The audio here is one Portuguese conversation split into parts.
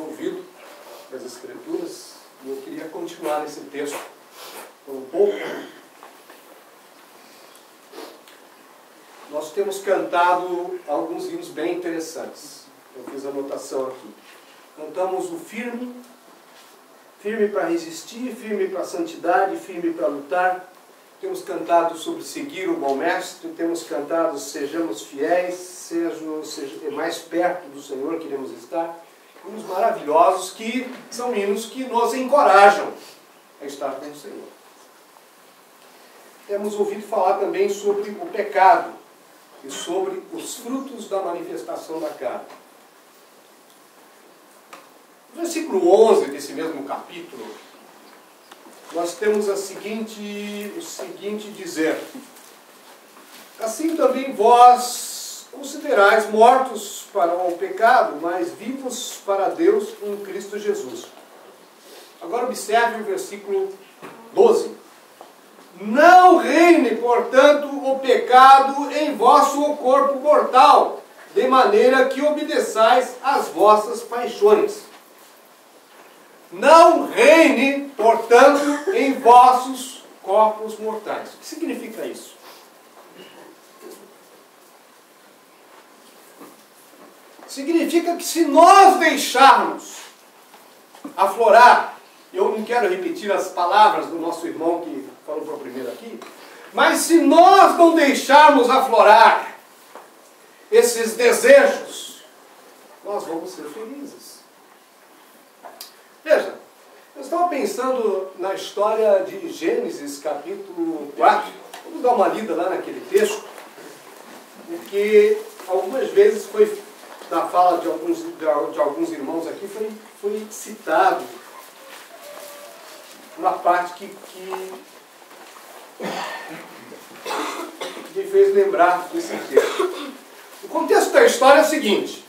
ouvido as Escrituras, e eu queria continuar nesse texto por um pouco. Nós temos cantado alguns hinos bem interessantes. Eu fiz a anotação aqui. Cantamos o firme, firme para resistir, firme para a santidade, firme para lutar. Temos cantado sobre seguir o bom mestre, temos cantado sejamos fiéis, sejamos mais perto do Senhor, queremos estar. Hinos maravilhosos que são hinos que nos encorajam a estar com o Senhor. Temos ouvido falar também sobre o pecado e sobre os frutos da manifestação da carne. No versículo 11 desse mesmo capítulo, nós temos o seguinte dizer: assim também vós considerais mortos para o pecado, mas vivos para Deus em Cristo Jesus. Agora observe o versículo 12. Não reine, portanto, o pecado em vosso corpo mortal, de maneira que obedeçais às vossas paixões. Não reine, portanto, em vossos corpos mortais. O que significa isso? Significa que se nós deixarmos aflorar, eu não quero repetir as palavras do nosso irmão que falou para o primeiro aqui, mas se nós não deixarmos aflorar esses desejos, nós vamos ser felizes. Veja, eu estava pensando na história de Gênesis, capítulo 4. Vamos dar uma lida lá naquele texto, porque algumas vezes foi, na fala de alguns irmãos aqui, foi citado uma parte que me fez lembrar desse texto. O contexto da história é o seguinte: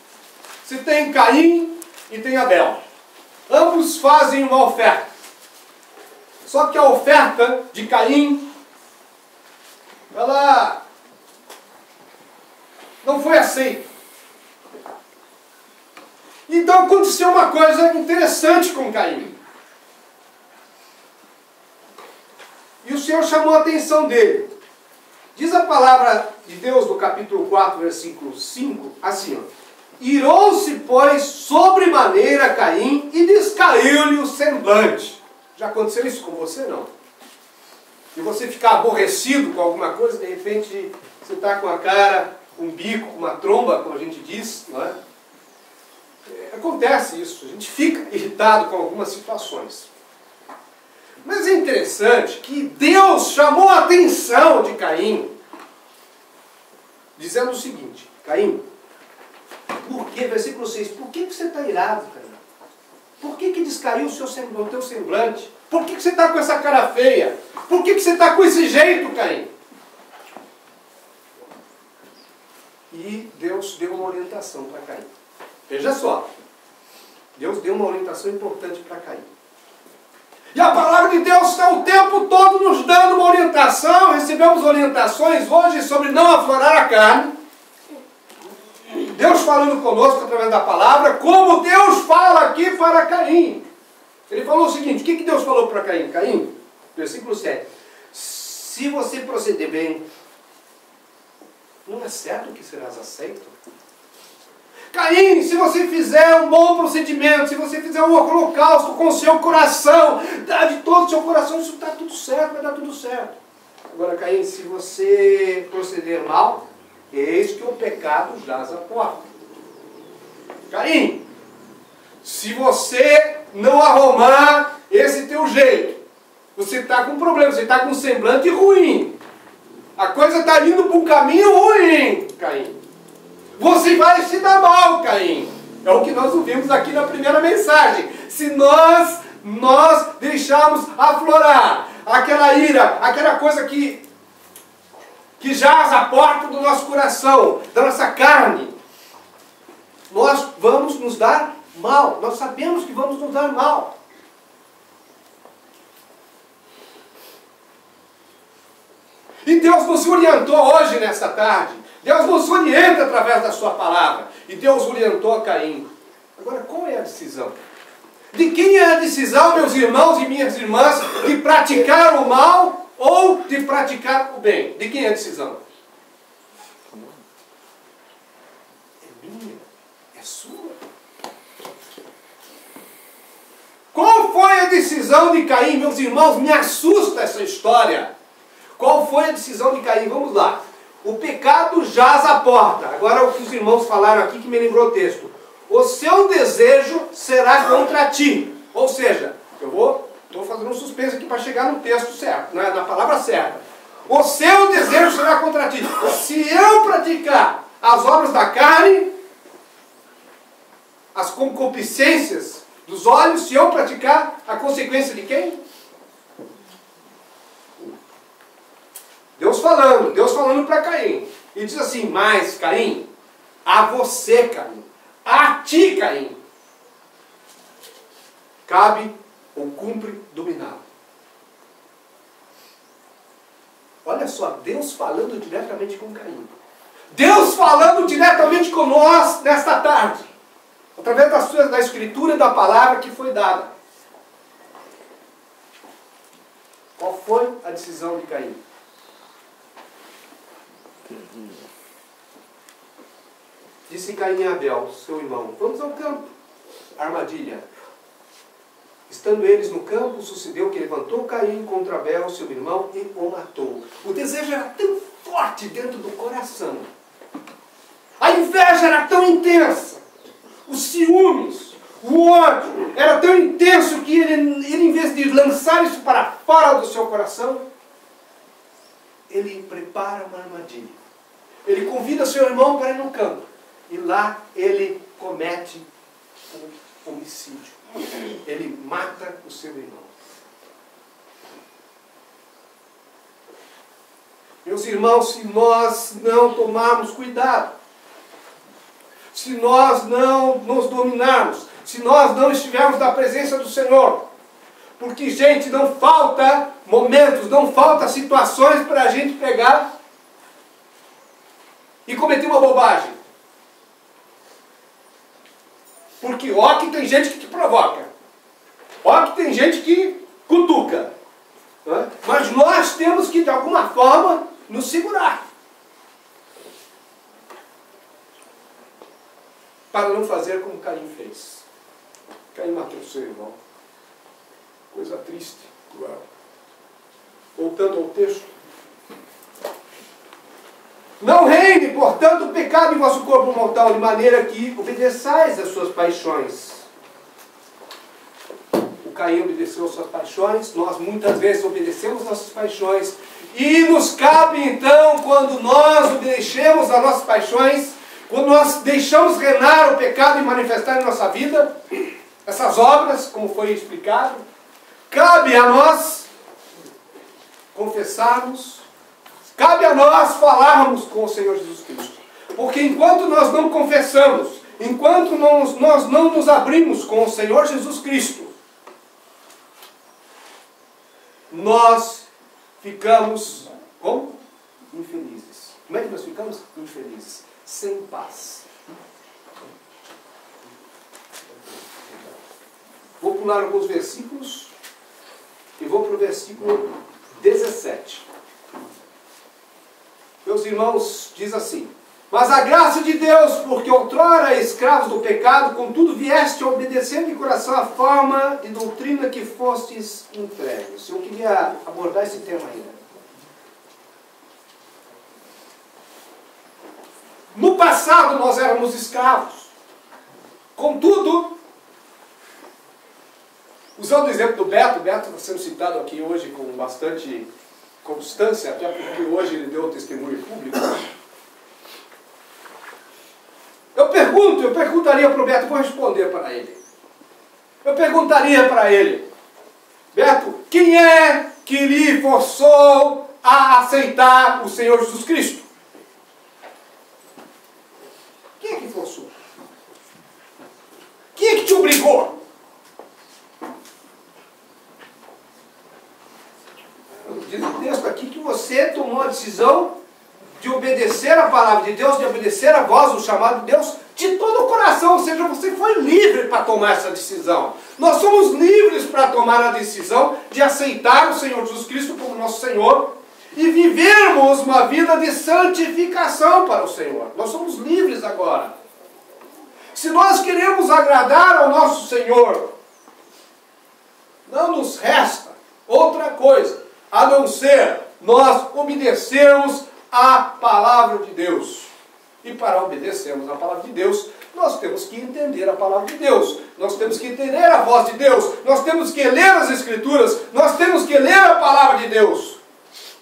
se tem Caim e tem Abel. Ambos fazem uma oferta. Só que a oferta de Caim, ela não foi aceita. Então aconteceu uma coisa interessante com Caim. E o Senhor chamou a atenção dele. Diz a palavra de Deus no capítulo 4, versículo 5, assim, ó: irou-se, pois, sobremaneira Caim e descaiu-lhe o semblante. Já aconteceu isso com você, não? E você ficar aborrecido com alguma coisa, de repente você está com a cara, com um bico, com uma tromba, como a gente diz, não é? Acontece isso, a gente fica irritado com algumas situações. Mas é interessante que Deus chamou a atenção de Caim, dizendo o seguinte: Caim, por que, versículo 6, por que você está irado, Caim? Por que descaiu o teu semblante? Por que você está com essa cara feia? Por que você está com esse jeito, Caim? E Deus deu uma orientação para Caim. Veja só, Deus deu uma orientação importante para Caim. E a palavra de Deus está o tempo todo nos dando uma orientação. Recebemos orientações hoje sobre não aflorar a carne. Deus falando conosco através da palavra, como Deus fala aqui para Caim. Ele falou o seguinte: o que Deus falou para Caim? Caim, versículo 7. Se você proceder bem, não é certo que serás aceito? Caim, se você fizer um bom procedimento, se você fizer um holocausto com o seu coração, de todo o seu coração, isso está tudo certo, vai dar tudo certo. Agora, Caim, se você proceder mal, eis que o pecado jaz à porta. Caim, se você não arrumar esse teu jeito, você está com problema, você está com um semblante ruim. A coisa está indo para um caminho ruim, Caim. Você vai se dar mal, Caim. É o que nós ouvimos aqui na primeira mensagem. Se nós deixarmos aflorar aquela ira, aquela coisa que jaz à porta do nosso coração, da nossa carne, nós vamos nos dar mal. Nós sabemos que vamos nos dar mal. E Deus nos orientou hoje, nessa tarde. Deus nos orienta através da sua palavra. E Deus orientou a Caim. Agora, qual é decisão? De quem é a decisão, meus irmãos e minhas irmãs, de praticar o mal ou de praticar o bem? De quem é a decisão? É minha, é sua. Qual foi a decisão de Caim? Meus irmãos, me assusta essa história. Qual foi a decisão de Caim? Vamos lá. O pecado jaz à porta. Agora o que os irmãos falaram aqui que me lembrou o texto. O seu desejo será contra ti. Ou seja, estou fazendo um suspense aqui para chegar no texto certo, na palavra certa. O seu desejo será contra ti. Se eu praticar as obras da carne, as concupiscências dos olhos, se eu praticar, a consequência de quem? Deus falando para Caim. E diz assim, mas Caim, a você, Caim, a ti, Caim, cabe ou cumpre dominá-lo. Olha só, Deus falando diretamente com Caim. Deus falando diretamente com nós nesta tarde. Através da escritura e da palavra que foi dada. Qual foi a decisão de Caim? Disse Caim a Abel, seu irmão, vamos ao campo. Armadilha. Estando eles no campo, sucedeu que levantou Caim contra Abel, seu irmão, e o matou. O desejo era tão forte dentro do coração. A inveja era tão intensa. Os ciúmes, o ódio, era tão intenso que ele em vez de lançar isso para fora do seu coração, ele prepara uma armadilha. Ele convida seu irmão para ir no campo. E lá ele comete um homicídio. Ele mata o seu irmão. Meus irmãos, se nós não tomarmos cuidado, se nós não nos dominarmos, se nós não estivermos na presença do Senhor, porque, gente, não falta momentos, não falta situações para a gente pegar e cometer uma bobagem. Porque ó que tem gente que te provoca, ó que tem gente que cutuca, né? Mas nós temos que de alguma forma nos segurar para não fazer como Caim fez. Caim matou seu irmão. Coisa triste, cruel. Voltando ao texto. Não reine, portanto, o pecado em vosso corpo mortal, de maneira que obedeçais às suas paixões. O Caim obedeceu às suas paixões, nós muitas vezes obedecemos às nossas paixões, e nos cabe então, quando nós obedecemos às nossas paixões, quando nós deixamos reinar o pecado e manifestar em nossa vida, essas obras, como foi explicado, cabe a nós confessarmos, cabe a nós falarmos com o Senhor Jesus Cristo. Porque enquanto nós não confessamos, enquanto nós não nos abrimos com o Senhor Jesus Cristo, nós ficamos como? Infelizes. Como é que nós ficamos? Infelizes. Sem paz. Vou pular alguns versículos e vou para o versículo 17. Meus irmãos, diz assim: mas a graça de Deus, porque outrora escravos do pecado, contudo vieste obedecendo de coração a forma de doutrina que fostes entregues. Eu queria abordar esse tema ainda. No passado nós éramos escravos. Contudo, usando o exemplo do Beto está sendo citado aqui hoje com bastante constância, até porque hoje ele deu testemunho público. Eu perguntaria para o Beto, vou responder para ele. Eu perguntaria para ele: Beto, quem é que lhe forçou a aceitar o Senhor Jesus Cristo? Quem é que forçou? Quem é que te obrigou? Diz o texto aqui que você tomou a decisão de obedecer a palavra de Deus, de obedecer a voz, o chamado de Deus, de todo o coração, ou seja, você foi livre para tomar essa decisão. Nós somos livres para tomar a decisão de aceitar o Senhor Jesus Cristo como nosso Senhor e vivermos uma vida de santificação para o Senhor. Nós somos livres agora. Se nós queremos agradar ao nosso Senhor, não nos resta outra coisa a não ser nós obedecermos à palavra de Deus. E para obedecermos à palavra de Deus, nós temos que entender a palavra de Deus. Nós temos que entender a voz de Deus. Nós temos que ler as Escrituras. Nós temos que ler a palavra de Deus.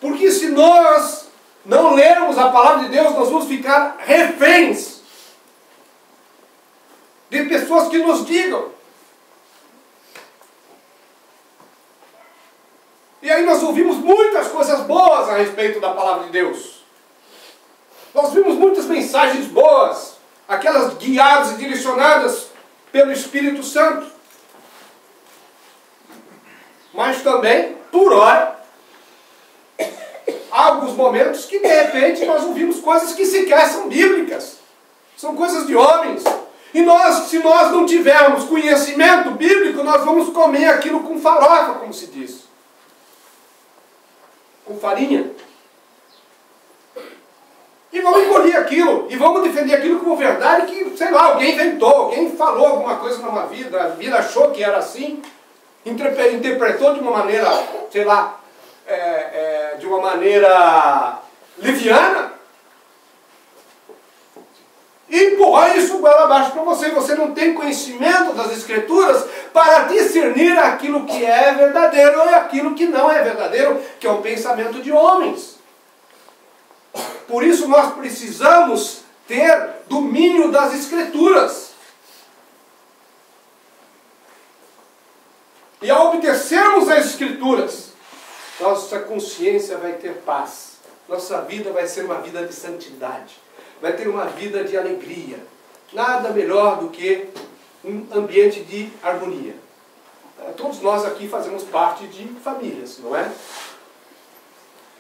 Porque se nós não lermos a palavra de Deus, nós vamos ficar reféns de pessoas que nos digam. E aí nós ouvimos muitas coisas boas a respeito da palavra de Deus. Nós vimos muitas mensagens boas, aquelas guiadas e direcionadas pelo Espírito Santo. Mas também, por hora, há alguns momentos que de repente nós ouvimos coisas que sequer são bíblicas. São coisas de homens. E nós, se nós não tivermos conhecimento bíblico, nós vamos comer aquilo com farofa, como se diz. Com farinha. E vamos engolir aquilo. E vamos defender aquilo como verdade que, sei lá, alguém inventou, alguém falou alguma coisa numa vida, a vida achou que era assim, interpretou de uma maneira, sei lá, de uma maneira liviana, e empurrar isso goela abaixo para você. Você não tem conhecimento das Escrituras para discernir aquilo que é verdadeiro e aquilo que não é verdadeiro, que é um pensamento de homens. Por isso nós precisamos ter domínio das Escrituras. E ao obedecermos às Escrituras, nossa consciência vai ter paz. Nossa vida vai ser uma vida de santidade. Vai ter uma vida de alegria. Nada melhor do que um ambiente de harmonia. Todos nós aqui fazemos parte de famílias, não é?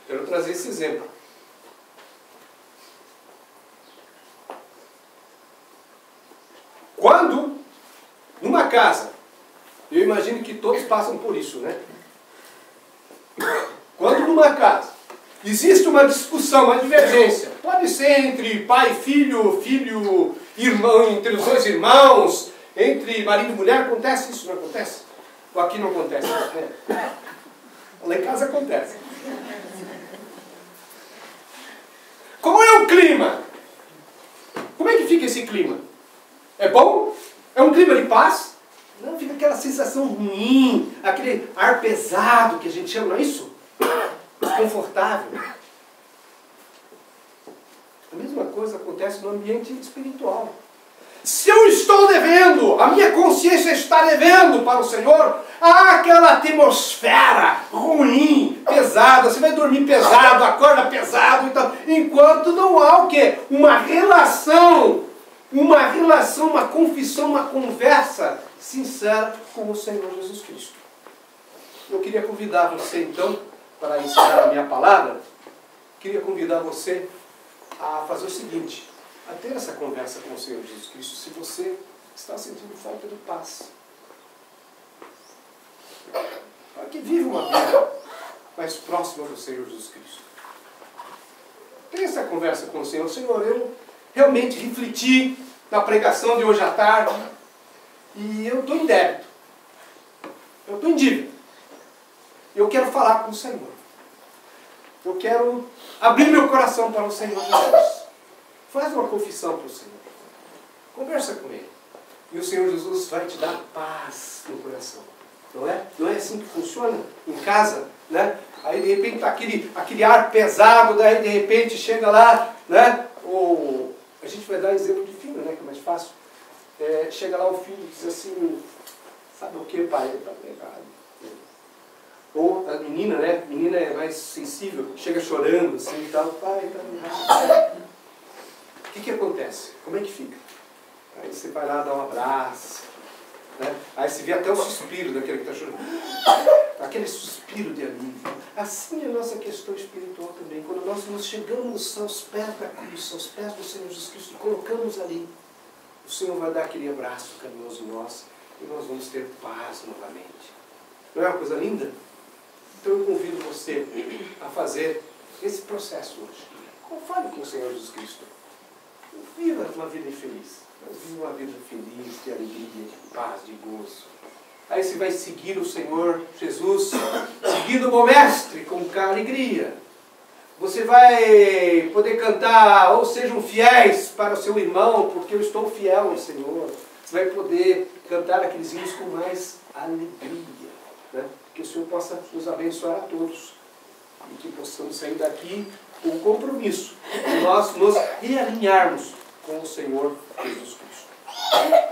Quero trazer esse exemplo. Quando, numa casa, eu imagino que todos passam por isso, né? Quando numa casa existe uma discussão, uma divergência, pode ser entre pai e filho, filho, irmão, entre os dois irmãos, entre marido e mulher, acontece isso, não acontece? Ou aqui não acontece? Né? Lá em casa acontece. Como é o clima? Como é que fica esse clima? É bom? É um clima de paz? Não, fica aquela sensação ruim, aquele ar pesado que a gente chama, não é isso? Desconfortável. A mesma coisa acontece no ambiente espiritual. Se eu estou devendo, a minha consciência está devendo para o Senhor, há aquela atmosfera ruim, pesada, você vai dormir pesado, acorda pesado, então, enquanto não há o quê? Uma relação, uma confissão, uma conversa sincera com o Senhor Jesus Cristo. Eu queria convidar você então, para encerrar a minha palavra, queria convidar você a fazer o seguinte, a ter essa conversa com o Senhor Jesus Cristo, se você está sentindo falta de paz. Para que viva uma vida mais próxima do Senhor Jesus Cristo. Tenha essa conversa com o Senhor. Senhor, eu realmente refleti na pregação de hoje à tarde e eu estou em débito. Eu estou em dívida. Eu quero falar com o Senhor. Eu quero abrir meu coração para o Senhor Jesus. Faz uma confissão para o Senhor. Conversa com Ele. E o Senhor Jesus vai te dar paz no coração. Não é? Não é assim que funciona em casa, né? Aí de repente está aquele ar pesado, daí de repente chega lá, né? A gente vai dar exemplo de filho, né? Que é mais fácil. Chega lá o filho e diz assim, sabe o que, pai? Ele está pegado. Ou a menina, né? A menina é mais sensível, chega chorando assim e tal, pai, tá. O que acontece? Como é que fica? Aí você vai lá dar um abraço, né? Aí você vê até o suspiro daquele que está chorando. Aquele suspiro de alívio. Assim é a nossa questão espiritual também. Quando nós nos chegamos aos pés da cruz, aos pés do Senhor Jesus Cristo, e colocamos ali, o Senhor vai dar aquele abraço carinhoso em nós e nós vamos ter paz novamente. Não é uma coisa linda? Então eu convido você a fazer esse processo hoje. Fale com o Senhor Jesus Cristo. Viva uma vida infeliz. Viva uma vida feliz, de alegria, de paz, de gozo. Aí você vai seguir o Senhor Jesus, seguindo o bom mestre com alegria. Você vai poder cantar, ou sejam fiéis para o seu irmão, porque eu estou fiel ao Senhor. Você vai poder cantar aqueles hinos com mais alegria. Né? Que o Senhor possa nos abençoar a todos. E que possamos sair daqui com o compromisso de nós nos realinharmos com o Senhor Jesus Cristo.